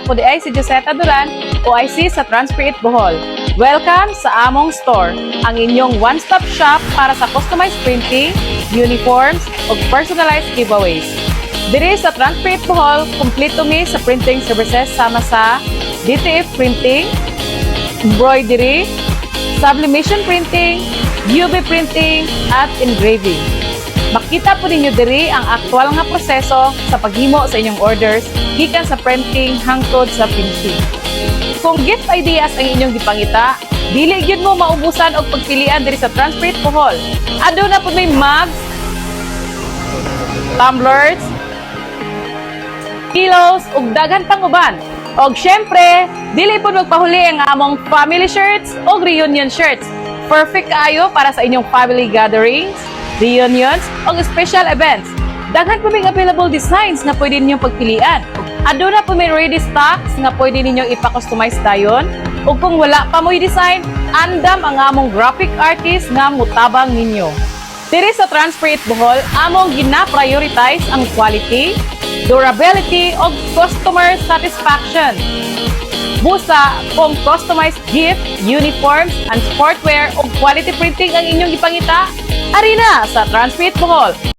Ako di ay si Josetta Duran, OIC sa Transcreate Bohol. Welcome sa among store, ang inyong one-stop shop para sa customized printing, uniforms, o personalized giveaways. Diri sa Transcreate Bohol, kumpleto mi sa printing services sama sa DTF printing, embroidery, sublimation printing, UV printing, at engraving. Makita po ninyo diri ang aktual nga proseso sa paghimo sa inyong orders gikan sa printing hangtod sa finishing. Kung gift ideas ang inyong gipangita, dili gyud mo maubusan og pagpilian diri sa Transcreate Bohol. Aduna po may mugs, tumblers, kilos ug daghan pang uban. Og syempre, dili po magpahuli ang among family shirts o reunion shirts. Perfect kaayo para sa inyong family gatherings, reunions, o special events. Daghan po may available designs na pwede ninyong pagpilian. Aduna po may ready stocks na pwede ninyong ipa-customize dayon. O kung wala pa mo'y design, andam ang among graphic artist nga mutabang ninyo. Diri sa Transcreate Bohol, among gina-prioritize ang quality, durability, o customer satisfaction. Busa, kung customized gift, uniforms, and sportwear o quality printing ang inyong ipangita, arena sa Transcreate Bohol.